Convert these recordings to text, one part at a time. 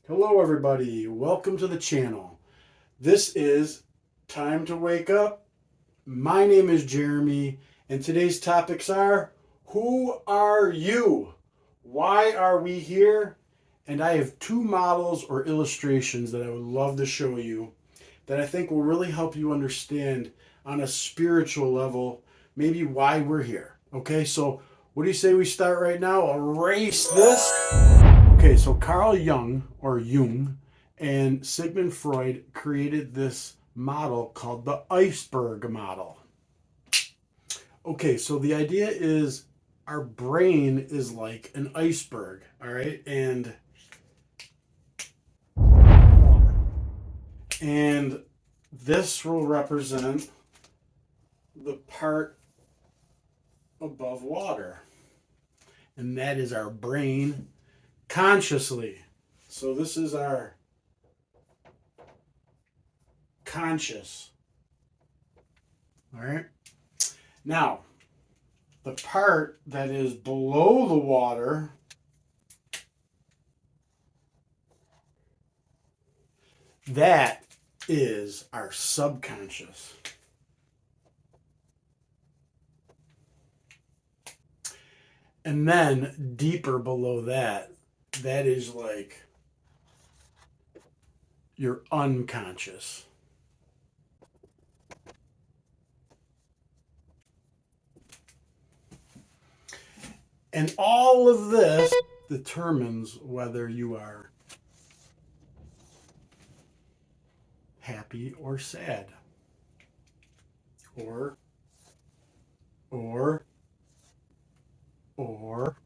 Hello, everybody. Welcome to the channel. This is Time to Wake Up. My name is Jeremy, and today's topics are: who are you? Why are we here? And I have two models or illustrations that I would love to show you that I think will really help you understand on a spiritual level maybe why we're here. Okay, so what do you say we start right now? Erase this. Okay, so Carl Jung, or Jung, and Sigmund Freud created this model called the iceberg model. Okay, so the idea is our brain is like an iceberg, all right? And this will represent the part above water. And that is our brain consciously. So this is our conscious. All right. Now, the part that is below the water, that is our subconscious. And then deeper below that, that is like your unconscious. And all of this determines whether you are happy or sad. Or, or, or.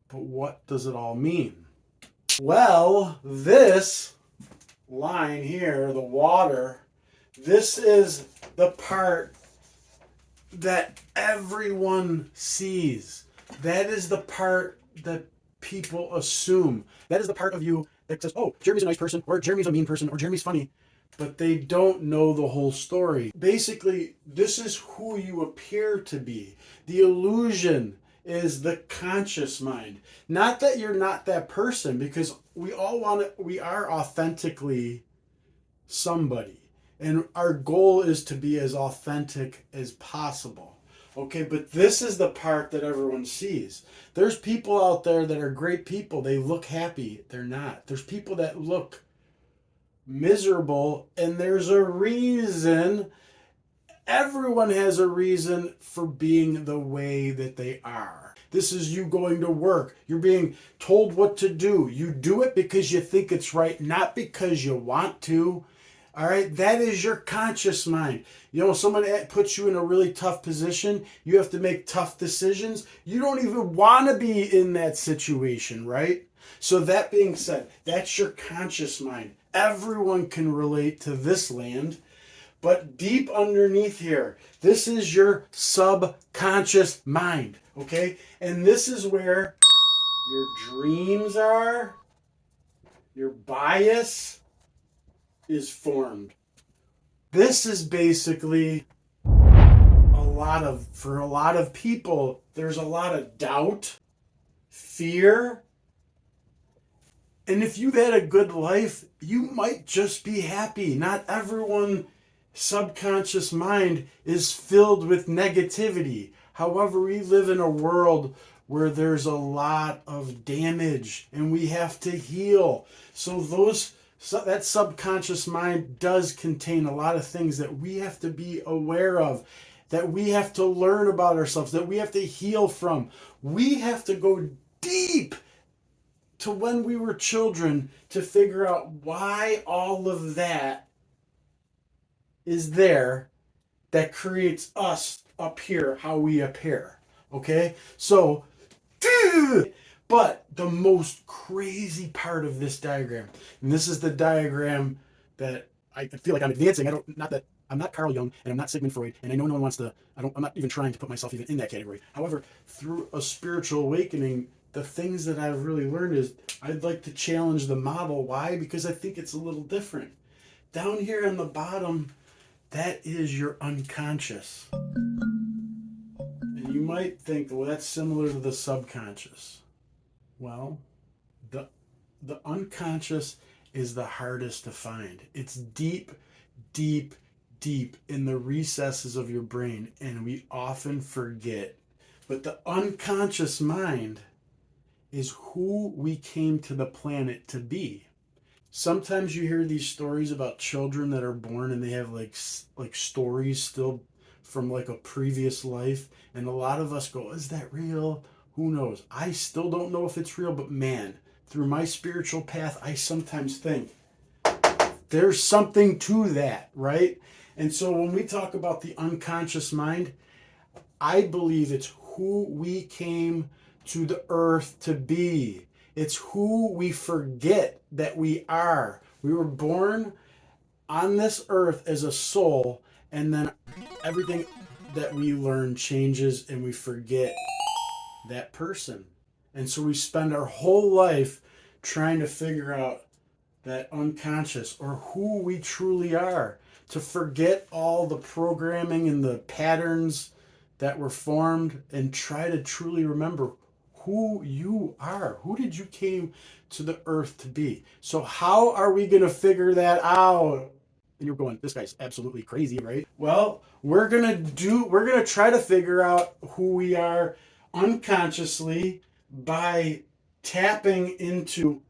But what does it all mean? Well, this line here, the water, this is the part that everyone sees. That is the part that people assume. That is the part of you that says, oh, Jeremy's a nice person, or Jeremy's a mean person, or Jeremy's funny. But they don't know the whole story. Basically, this is who you appear to be. The illusion is the conscious mind. Not that you're not that person, because we are authentically somebody. And our goal is to be as authentic as possible. Okay, but this is the part that everyone sees. There's people out there that are great people. They look happy. They're not. There's people that look miserable, and there's a reason. Everyone has a reason for being the way that they are. This is you going to work. You're being told what to do. You do it because you think it's right, not because you want to. All right, that is your conscious mind. You know, someone puts you in a really tough position. You have to make tough decisions. You don't even want to be in that situation, right? So that being said, that's your conscious mind. Everyone can relate to this land. But deep underneath here, this is your subconscious mind, okay? And this is where your dreams are, your bias is formed. This is basically for a lot of people, there's a lot of doubt, fear. And if you've had a good life, you might just be happy. Not everyone's subconscious mind is filled with negativity. However, we live in a world where there's a lot of damage and we have to heal. So that subconscious mind does contain a lot of things that we have to be aware of, that we have to learn about ourselves, that we have to heal from. We have to go deep to when we were children to figure out why all of that is there that creates us up here, how we appear. Okay? So, but the most crazy part of this diagram, and this is the diagram that I feel like I'm advancing. I'm not Carl Jung, and I'm not Sigmund Freud, and I know no one wants to, I'm not even trying to put myself even in that category. However, through a spiritual awakening, the things that I've really learned is I'd like to challenge the model. Why? Because I think it's a little different. Down here on the bottom, that is your unconscious. And you might think, well, that's similar to the subconscious. Well, The the unconscious is the hardest to find. It's deep, deep, deep in the recesses of your brain, and we often forget. But the unconscious mind is who we came to the planet to be. Sometimes you hear these stories about children that are born and they have like stories still from like a previous life, and a lot of us go, is that real? Who knows? I still don't know if it's real, but man, through my spiritual path, I sometimes think there's something to that, right? And so when we talk about the unconscious mind, I believe it's who we came to the earth to be. It's who we forget that we are. We were born on this earth as a soul, and then everything that we learn changes and we forget that person. And so we spend our whole life trying to figure out that unconscious or who we truly are, to forget all the programming and the patterns that were formed and try to truly remember who you are. Who did you came to the earth to be? So how are we going to figure that out? And you're going, this guy's absolutely crazy, right? Well, we're going to try to figure out who we are unconsciously by tapping into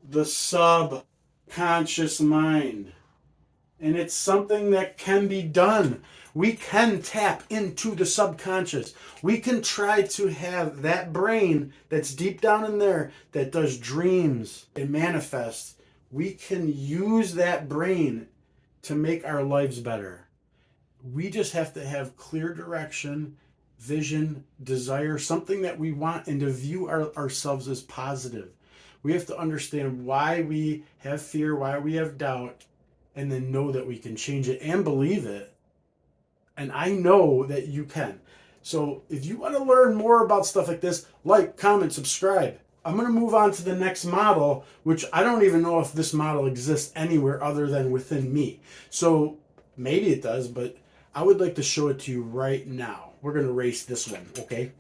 the subconscious mind. And it's something that can be done. We can tap into the subconscious. We can try to have that brain that's deep down in there that does dreams and manifests. We can use that brain to make our lives better. We just have to have clear direction, vision, desire, something that we want, and to view ourselves as positive. We have to understand why we have fear, why we have doubt, and then know that we can change it and believe it. And I know that you can. So if you want to learn more about stuff like this, like, comment, subscribe. I'm going to move on to the next model, which I don't even know if this model exists anywhere other than within me. So maybe it does, but I would like to show it to you right now. We're going to race this one, okay?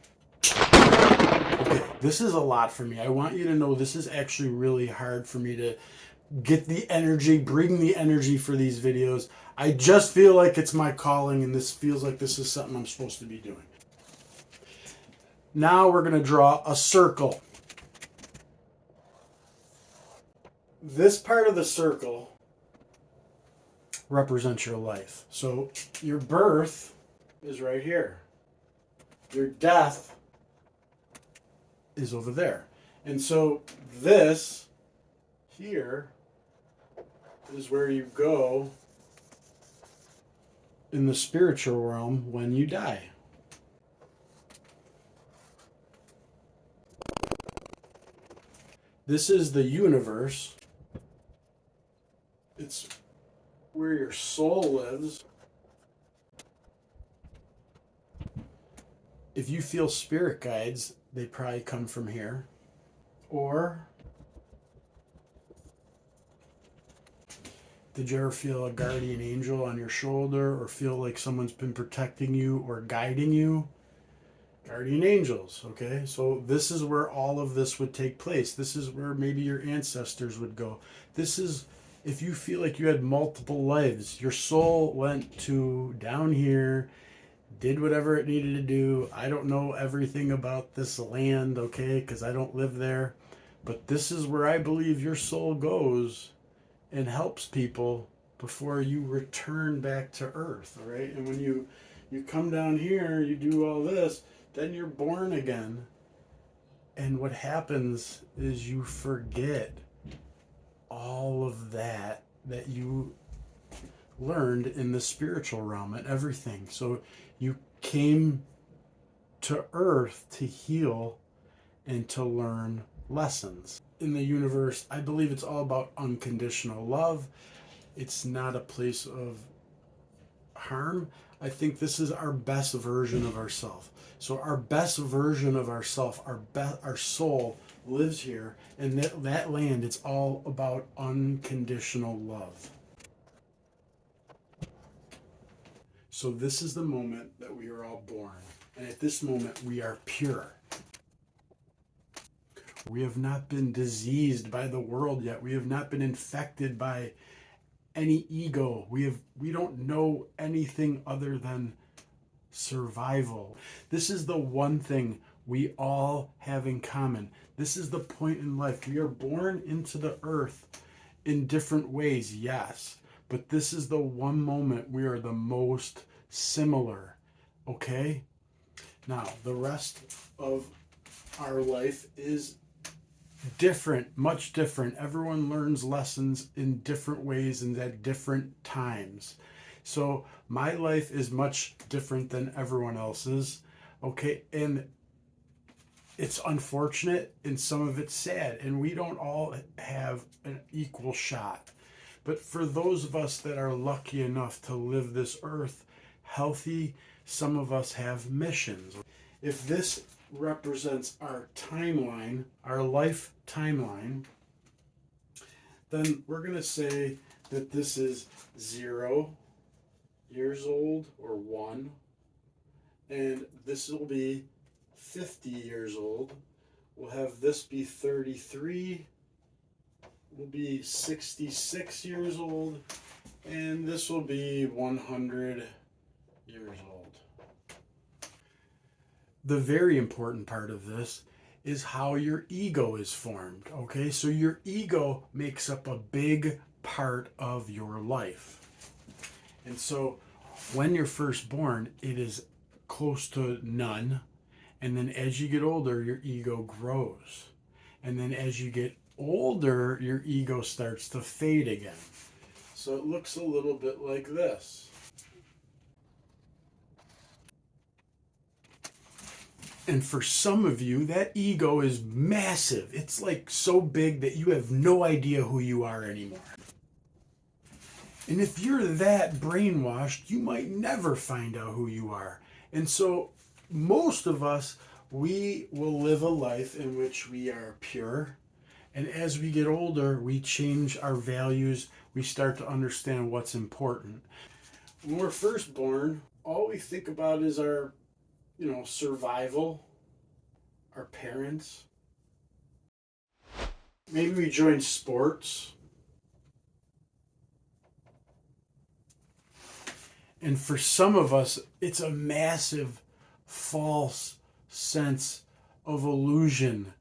Okay, this is a lot for me. I want you to know this is actually really hard for me to get the energy, bring the energy for these videos. I just feel like it's my calling, and this feels like this is something I'm supposed to be doing. Now we're going to draw a circle. This part of the circle represents your life. So your birth is right here. Your death is over there. And so this here is where you go in the spiritual realm when you die. This is the universe. It's where your soul lives. If you feel spirit guides, they probably come from here. Or did you ever feel a guardian angel on your shoulder, or feel like someone's been protecting you or guiding you? Guardian angels, okay? So this is where all of this would take place. This is where maybe your ancestors would go. This is if you feel like you had multiple lives. Your soul went to down here, did whatever it needed to do. I don't know everything about this land, okay, because I don't live there. But this is where I believe your soul goes and helps people before you return back to earth, all right? And when you come down here, you do all this, then you're born again. And what happens is you forget all of that you learned in the spiritual realm and everything. So you came to earth to heal and to learn lessons. In the universe, I believe it's all about unconditional love. It's not a place of harm. I think this is our best version of ourselves. So our best version of ourselves, our soul lives here, and that land, it's all about unconditional love. So this is the moment that we are all born. And at this moment, we are pure. We have not been diseased by the world yet. We have not been infected by any ego. We don't know anything other than survival. This is the one thing we all have in common. This is the point in life. We are born into the earth in different ways, yes, but this is the one moment we are the most similar, okay? Now, the rest of our life is different, much different. Everyone learns lessons in different ways and at different times. So my life is much different than everyone else's, okay? And it's unfortunate and some of it's sad, and we don't all have an equal shot. But for those of us that are lucky enough to live this earth healthy, some of us have missions. If this represents our timeline, our life timeline, then we're going to say that this is 0 years old or 1, and this will be 50 years old. We'll have this be 33, will be 66 years old, and this will be 100 years old. The very important part of this is how your ego is formed, okay? So your ego makes up a big part of your life. And so when you're first born, it is close to none. And then as you get older, your ego grows. And then as you get older, your ego starts to fade again. So it looks a little bit like this. And for some of you, that ego is massive. It's like so big that you have no idea who you are anymore. And if you're that brainwashed, you might never find out who you are. And so most of us, we will live a life in which we are pure. And as we get older, we change our values. We start to understand what's important. When we're first born, all we think about is our survival, our parents. Maybe we join sports. And for some of us, it's a massive false sense of illusion.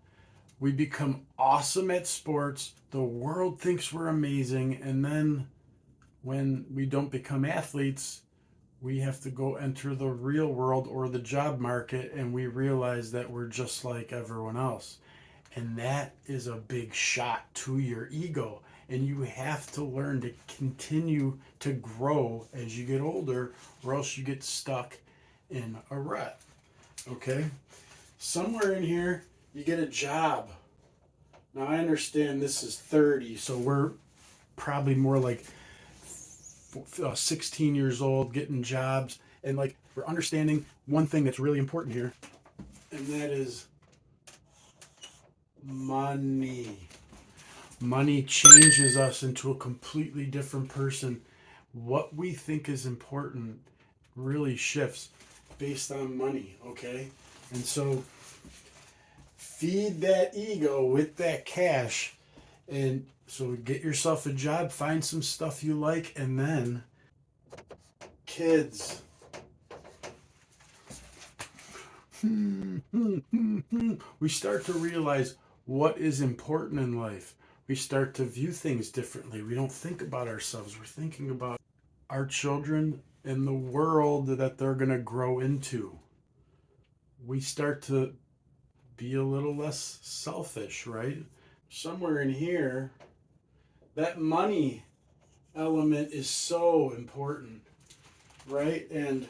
We become awesome at sports. The world thinks we're amazing. And then when we don't become athletes, we have to go enter the real world or the job market, and we realize that we're just like everyone else. And that is a big shot to your ego. And you have to learn to continue to grow as you get older, or else you get stuck in a rut. Okay? Somewhere in here, you get a job. Now, I understand this is 30, so we're probably more like 16 years old, getting jobs, and like we're understanding one thing that's really important here, and that is money. Money changes us into a completely different person. What we think is important really shifts based on money, okay? And so feed that ego with that cash. And so get yourself a job, find some stuff you like, and then kids. We start to realize what is important in life. We start to view things differently. We don't think about ourselves. We're thinking about our children and the world that they're going to grow into. We start to be a little less selfish, right? Somewhere in here, that money element is so important, right? And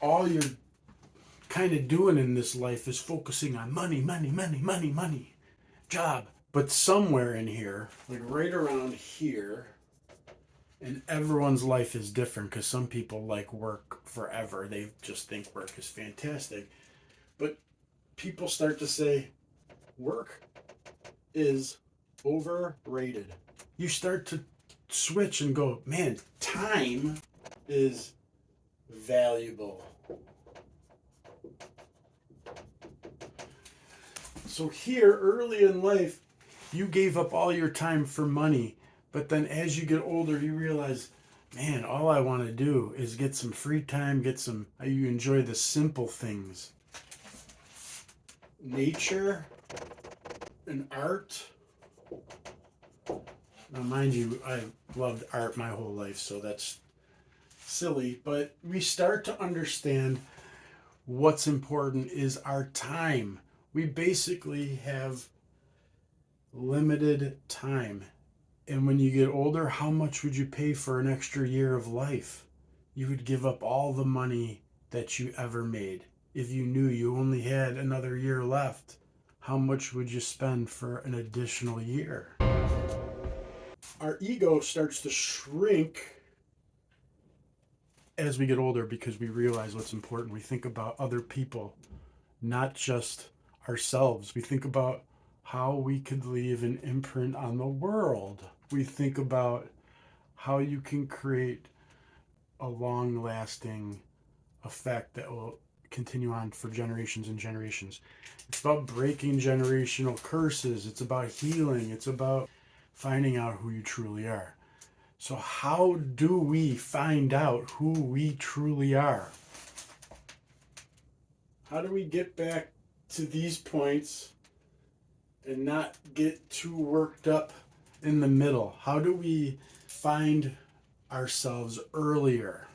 all you're kind of doing in this life is focusing on money, money, money, money, money, job. But somewhere in here, like right around here, and everyone's life is different because some people like work forever. They just think work is fantastic. But people start to say work is overrated. You start to switch and go, man, time is valuable. So here, early in life, you gave up all your time for money. But then as you get older, you realize, man, all I want to do is get some free time, you enjoy the simple things. Nature and art. Now, mind you, I've loved art my whole life, so that's silly. But we start to understand what's important is our time. We basically have limited time. And when you get older, how much would you pay for an extra year of life? You would give up all the money that you ever made. If you knew you only had another year left, how much would you spend for an additional year? Our ego starts to shrink as we get older because we realize what's important. We think about other people, not just ourselves. We think about how we could leave an imprint on the world. We think about how you can create a long-lasting effect that will continue on for generations and generations. It's about breaking generational curses. It's about healing. It's about finding out who you truly are. So how do we find out who we truly are? How do we get back to these points and not get too worked up in the middle? How do we find ourselves earlier?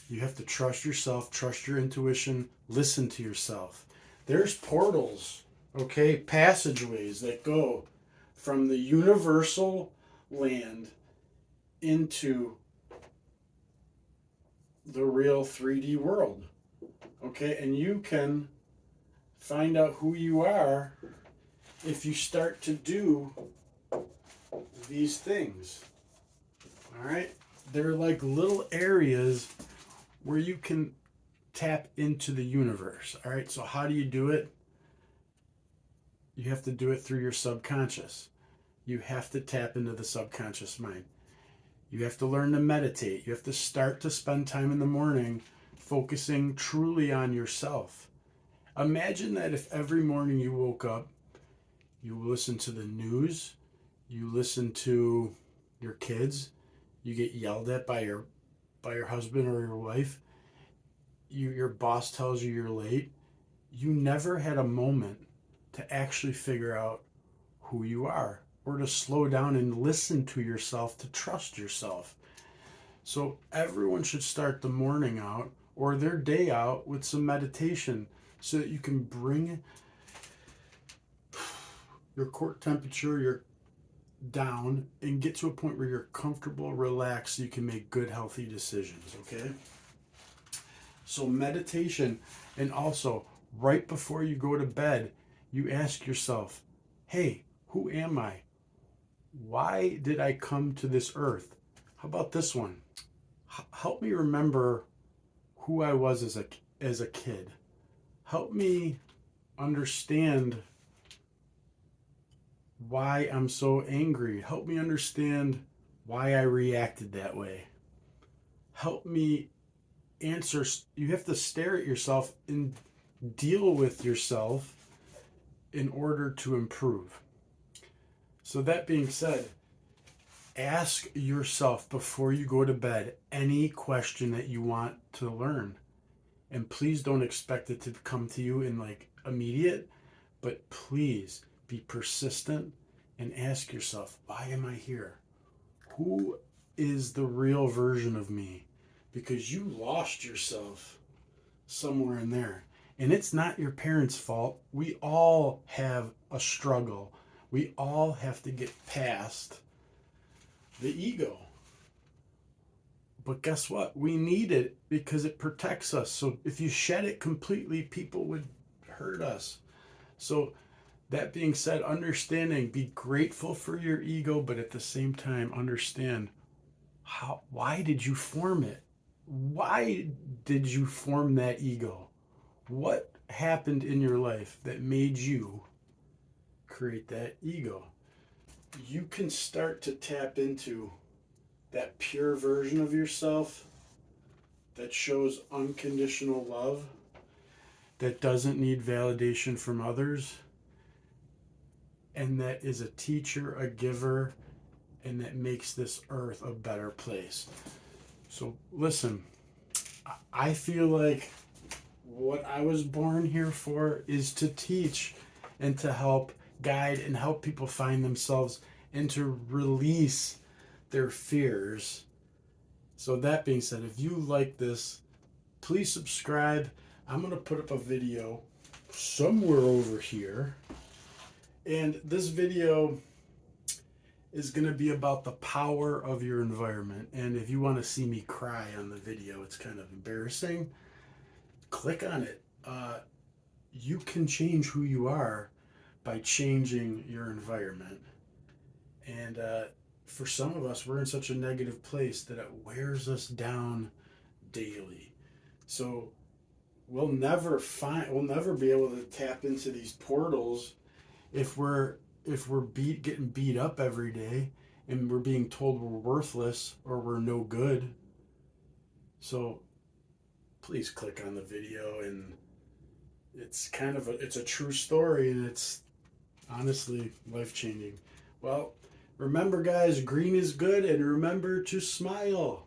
You have to trust yourself, trust your intuition, listen to yourself. There's portals, okay, passageways that go from the universal land into the real 3D world, okay? And you can find out who you are if you start to do these things, all right? They're like little areas where you can tap into the universe, all right? So how do you do it? You have to do it through your subconscious. You have to tap into the subconscious mind. You have to learn to meditate. You have to start to spend time in the morning focusing truly on yourself. Imagine that if every morning you woke up, you listen to the news, you listen to your kids, you get yelled at by your husband or your wife, your boss tells you you're late. You never had a moment to actually figure out who you are or to slow down and listen to yourself, to trust yourself. So everyone should start the morning out or their day out with some meditation so that you can bring your core temperature down and get to a point where you're comfortable, relaxed, so you can make good, healthy decisions, okay? So meditation, and also right before you go to bed, you ask yourself, hey, who am I? Why did I come to this earth? How about this one? Help me remember who I was as a kid. Help me understand why I'm so angry. Help me understand why I reacted that way. Help me answer. You have to stare at yourself and deal with yourself in order to improve. So that being said, ask yourself before you go to bed any question that you want to learn. And please don't expect it to come to you in like immediate, but please be persistent and ask yourself, why am I here? Who is the real version of me? Because you lost yourself somewhere in there. And it's not your parents' fault. We all have a struggle. We all have to get past the ego. But guess what? We need it because it protects us. So if you shed it completely, people would hurt us. So that being said, understanding, be grateful for your ego, but at the same time, understand why did you form it? Why did you form that ego? What happened in your life that made you create that ego? You can start to tap into that pure version of yourself that shows unconditional love that doesn't need validation from others, and that is a teacher, a giver, and that makes this earth a better place. So listen, I feel like what I was born here for is to teach and to help guide and help people find themselves and to release their fears. So that being said, if you like this, please subscribe. I'm going to put up a video somewhere over here. And this video is going to be about the power of your environment. And if you want to see me cry on the video, it's kind of embarrassing, click on it. You can change who you are by changing your environment. And for some of us, we're in such a negative place that it wears us down daily. So we'll never be able to tap into these portals if we're getting beat up every day and we're being told we're worthless or we're no good. So please click on the video, and it's a true story, and it's honestly life-changing. Well, remember guys, green is good, and remember to smile.